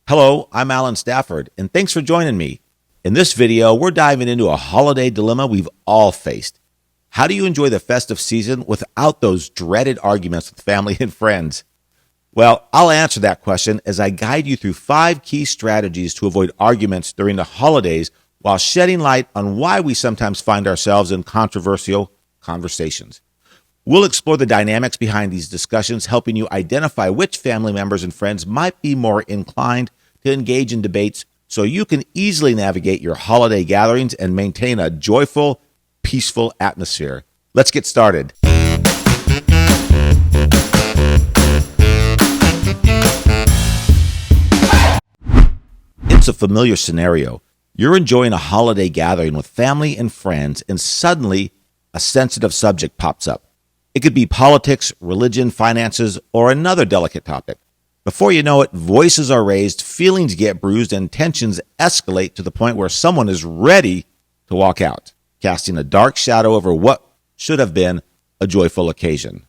Hello, I'm Alan Stafford, and thanks for joining me. In this video, we're diving into a holiday dilemma we've all faced. How do you enjoy the festive season without those dreaded arguments with family and friends? Well, I'll answer that question as I guide you through 5 key strategies to avoid arguments during the holidays while shedding light on why we sometimes find ourselves in controversial conversations. We'll explore the dynamics behind these discussions, helping you identify which family members and friends might be more inclined to engage in debates so you can easily navigate your holiday gatherings and maintain a joyful, peaceful atmosphere. Let's get started. It's a familiar scenario. You're enjoying a holiday gathering with family and friends, and suddenly a sensitive subject pops up. It could be politics, religion, finances, or another delicate topic. Before you know it, voices are raised, feelings get bruised, and tensions escalate to the point where someone is ready to walk out, casting a dark shadow over what should have been a joyful occasion.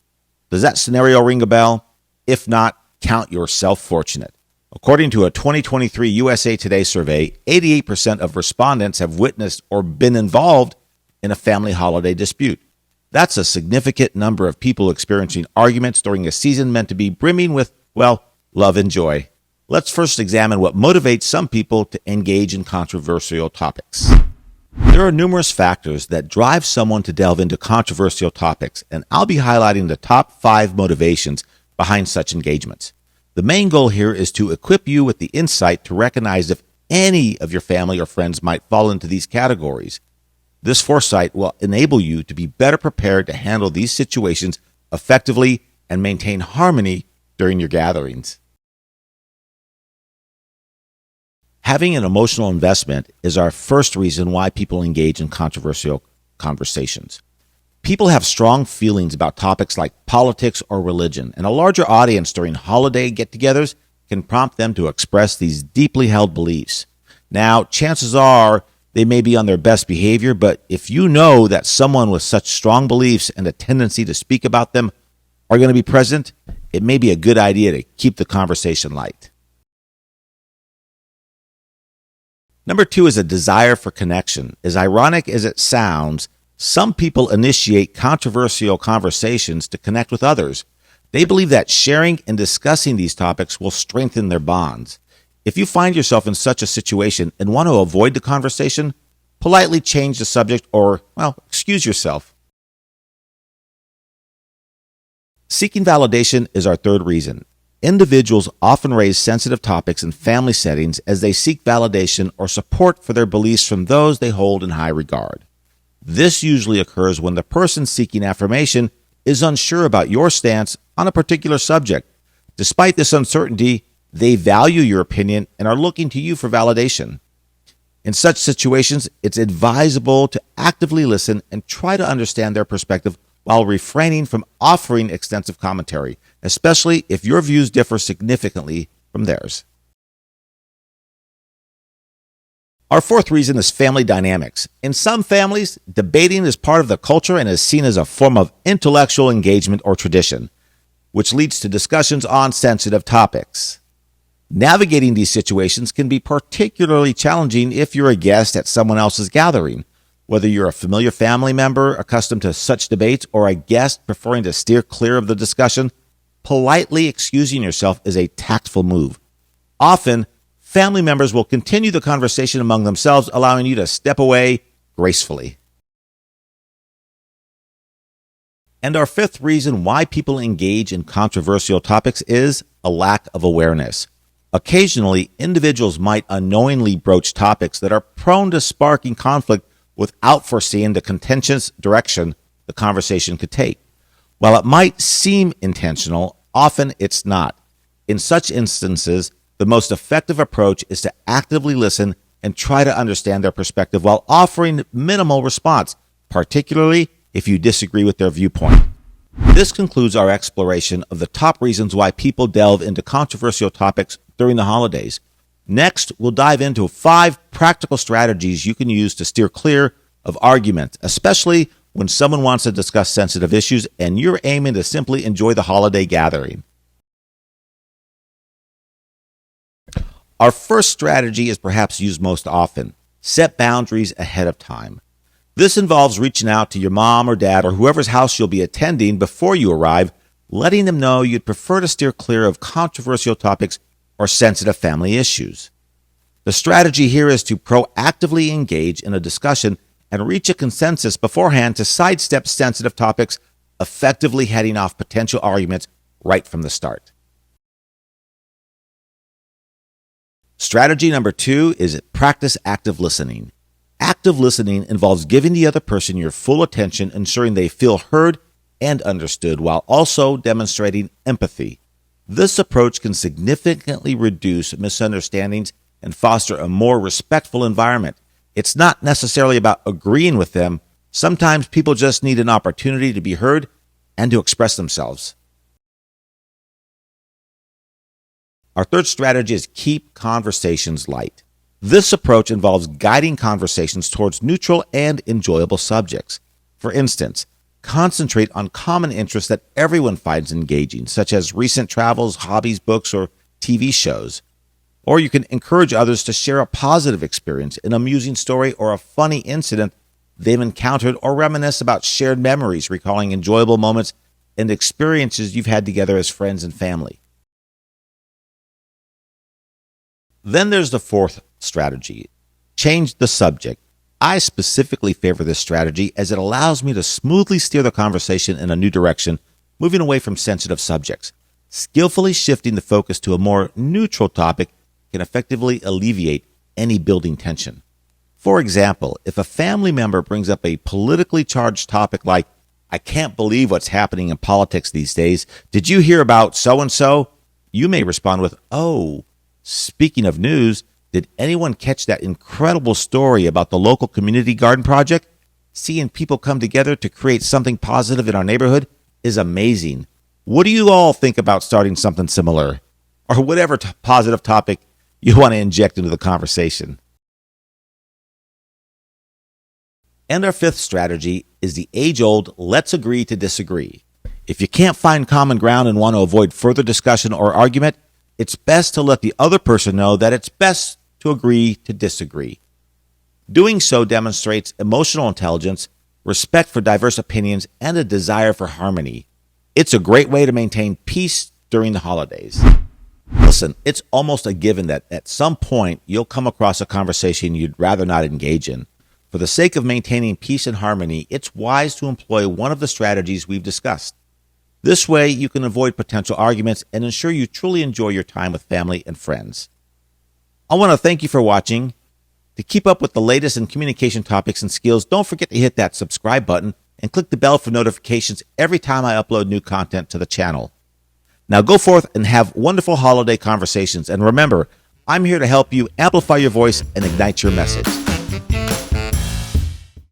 Does that scenario ring a bell? If not, count yourself fortunate. According to a 2023 USA Today survey, 88% of respondents have witnessed or been involved in a family holiday dispute. That's a significant number of people experiencing arguments during a season meant to be brimming with, well, love and joy. Let's first examine what motivates some people to engage in controversial topics. There are numerous factors that drive someone to delve into controversial topics, and I'll be highlighting the top 5 motivations behind such engagements. The main goal here is to equip you with the insight to recognize if any of your family or friends might fall into these categories. This foresight will enable you to be better prepared to handle these situations effectively and maintain harmony during your gatherings. Having an emotional investment is our first reason why people engage in controversial conversations. People have strong feelings about topics like politics or religion, and a larger audience during holiday get-togethers can prompt them to express these deeply held beliefs. Now, chances are they may be on their best behavior, but if you know that someone with such strong beliefs and a tendency to speak about them are going to be present, it may be a good idea to keep the conversation light. Number 2 is a desire for connection. As ironic as it sounds, some people initiate controversial conversations to connect with others. They believe that sharing and discussing these topics will strengthen their bonds. If you find yourself in such a situation and want to avoid the conversation, politely change the subject or, excuse yourself. Seeking validation is our third reason. Individuals often raise sensitive topics in family settings as they seek validation or support for their beliefs from those they hold in high regard. This usually occurs when the person seeking affirmation is unsure about your stance on a particular subject. Despite this uncertainty, they value your opinion and are looking to you for validation. In such situations, it's advisable to actively listen and try to understand their perspective while refraining from offering extensive commentary, especially if your views differ significantly from theirs. Our fourth reason is family dynamics. In some families, debating is part of the culture and is seen as a form of intellectual engagement or tradition, which leads to discussions on sensitive topics. Navigating these situations can be particularly challenging if you're a guest at someone else's gathering. Whether you're a familiar family member accustomed to such debates or a guest preferring to steer clear of the discussion, politely excusing yourself is a tactful move. Often, family members will continue the conversation among themselves, allowing you to step away gracefully. And our fifth reason why people engage in controversial topics is a lack of awareness. Occasionally, individuals might unknowingly broach topics that are prone to sparking conflict without foreseeing the contentious direction the conversation could take. While it might seem intentional, often it's not. In such instances, the most effective approach is to actively listen and try to understand their perspective while offering minimal response, particularly if you disagree with their viewpoint. This concludes our exploration of the top reasons why people delve into controversial topics during the holidays. Next, we'll dive into 5 practical strategies you can use to steer clear of arguments, especially when someone wants to discuss sensitive issues and you're aiming to simply enjoy the holiday gathering. Our first strategy is perhaps used most often. Set boundaries ahead of time. This involves reaching out to your mom or dad or whoever's house you'll be attending before you arrive, letting them know you'd prefer to steer clear of controversial topics or sensitive family issues. The strategy here is to proactively engage in a discussion and reach a consensus beforehand to sidestep sensitive topics, effectively heading off potential arguments right from the start. Strategy number 2 is practice active listening. Active listening involves giving the other person your full attention, ensuring they feel heard and understood while also demonstrating empathy. This approach can significantly reduce misunderstandings and foster a more respectful environment. It's not necessarily about agreeing with them. Sometimes people just need an opportunity to be heard and to express themselves. Our third strategy is keep conversations light. This approach involves guiding conversations towards neutral and enjoyable subjects. For instance, concentrate on common interests that everyone finds engaging, such as recent travels, hobbies, books, or TV shows. Or you can encourage others to share a positive experience, an amusing story, or a funny incident they've encountered, or reminisce about shared memories, recalling enjoyable moments and experiences you've had together as friends and family. Then there's the fourth strategy. Change the subject. I specifically favor this strategy as it allows me to smoothly steer the conversation in a new direction, moving away from sensitive subjects. Skillfully shifting the focus to a more neutral topic can effectively alleviate any building tension. For example, if a family member brings up a politically charged topic like, "I can't believe what's happening in politics these days. Did you hear about so-and-so?" You may respond with, "Oh, speaking of news, did anyone catch that incredible story about the local community garden project? Seeing people come together to create something positive in our neighborhood is amazing. What do you all think about starting something similar?" Or whatever positive topic you want to inject into the conversation. And our fifth strategy is the age-old let's agree to disagree. If you can't find common ground and want to avoid further discussion or argument, it's best to let the other person know that it's best to agree to disagree. Doing so demonstrates emotional intelligence, respect for diverse opinions, and a desire for harmony. It's a great way to maintain peace during the holidays. Listen, it's almost a given that at some point you'll come across a conversation you'd rather not engage in. For the sake of maintaining peace and harmony, it's wise to employ one of the strategies we've discussed. This way, you can avoid potential arguments and ensure you truly enjoy your time with family and friends. I want to thank you for watching. To keep up with the latest in communication topics and skills, don't forget to hit that subscribe button and click the bell for notifications every time I upload new content to the channel. Now go forth and have wonderful holiday conversations. And remember, I'm here to help you amplify your voice and ignite your message.